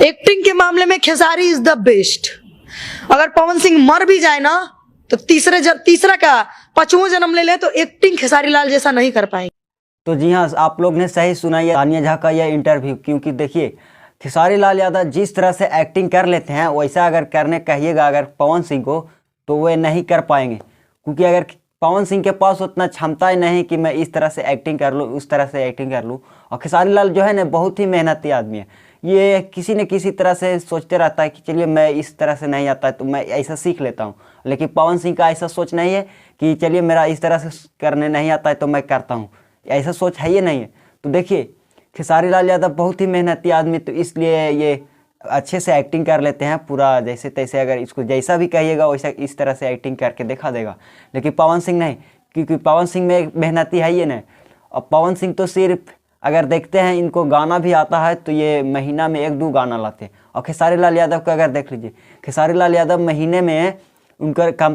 Acting के मामले में खेसारी इज द बेस्ट। अगर पवन सिंह मर भी जाए ना तो तीसरा क्या पांचवा जन्म ले ले तो एक्टिंग खेसारी लाल जैसा नहीं कर पाएंगे। तो जी हाँ, आप लोग ने सही सुना ये तानिया झा का यह इंटरव्यू, क्योंकि देखिए खेसारी लाल यादव जिस तरह से एक्टिंग कर लेते हैं वैसा अगर करने कहिएगा अगर पवन सिंह को तो वे नहीं कर पाएंगे, क्योंकि अगर पवन सिंह के पास उतना क्षमता ही नहीं कि मैं इस तरह से एक्टिंग कर लूँ उस तरह से एक्टिंग कर लूँ। और खेसारी लाल जो है ना बहुत ही मेहनती आदमी है, ये किसी न किसी तरह से सोचते रहता है कि चलिए मैं इस तरह से नहीं आता है तो मैं ऐसा सीख लेता हूँ। लेकिन पवन सिंह का ऐसा सोच नहीं है कि चलिए मेरा इस तरह से करने नहीं आता है तो मैं करता हूँ, ऐसा सोच है ही नहीं है। तो देखिए खेसारी लाल यादव बहुत ही मेहनती आदमी, तो इसलिए ये अच्छे से एक्टिंग कर लेते हैं पूरा जैसे तैसे, अगर इसको जैसा भी कहिएगा वैसा इस तरह से एक्टिंग करके दिखा देगा। लेकिन पवन सिंह नहीं, क्योंकि पवन सिंह में मेहनती है ही नहीं। और पवन सिंह तो सिर्फ अगर देखते हैं इनको गाना भी आता है तो ये महीना में 1-2 गाना लाते हैं। और खेसारी लाल यादव का अगर देख लीजिए, खेसारी लाल यादव महीने में उनका कम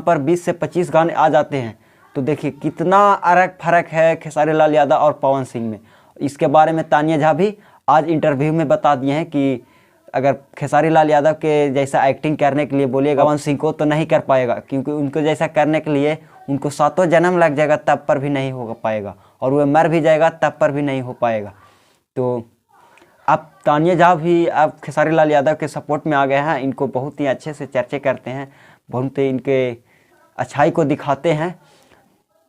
पर 20 से 25 गाने आ जाते हैं। तो देखिए कितना फ़र्क है खेसारी लाल यादव और पवन सिंह में। इसके बारे में तानिया झा भी आज इंटरव्यू में बता दिए हैं कि अगर खेसारी लाल यादव के जैसा एक्टिंग करने के लिए बोलिएगा पवन सिंह को तो नहीं कर पाएगा, क्योंकि उनको जैसा करने के लिए उनको 7 जन्म लग जाएगा तब पर भी नहीं हो पाएगा, और वह मर भी जाएगा तब पर भी नहीं हो पाएगा। तो अब तानिया झा भी अब खेसारी लाल यादव के सपोर्ट में आ गए हैं, इनको बहुत ही अच्छे से चर्चे करते हैं, बहुत ही इनके अच्छाई को दिखाते हैं।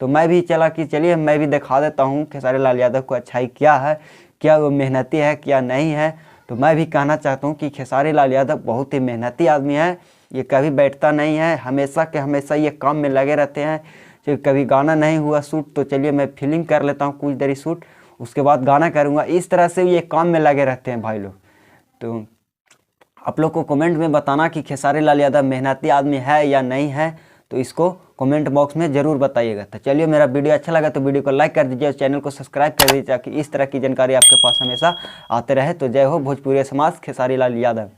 तो मैं भी चला कि चलिए मैं भी दिखा देता हूँ खेसारी लाल यादव को अच्छाई क्या है, क्या वो मेहनती है क्या नहीं है। तो मैं भी कहना चाहता हूँ कि खेसारी लाल यादव बहुत ही मेहनती आदमी है, ये कभी बैठता नहीं है, हमेशा के हमेशा ये काम में लगे रहते हैं। जो कभी गाना नहीं हुआ शूट तो चलिए मैं फिल्म कर लेता हूँ कुछ देरी शूट, उसके बाद गाना करूँगा, इस तरह से ये काम में लगे रहते हैं भाई लोग। तो आप लोग को कमेंट में बताना कि खेसारी लाल यादव मेहनती आदमी है या नहीं है, तो इसको कमेंट बॉक्स में ज़रूर बताइएगा। तो चलिए मेरा वीडियो अच्छा लगा तो वीडियो को लाइक कर दीजिए और चैनल को सब्सक्राइब कर दीजिए ताकि इस तरह की जानकारी आपके पास हमेशा आते रहे। तो जय हो भोजपुरी समाज, खेसारी लाल यादव।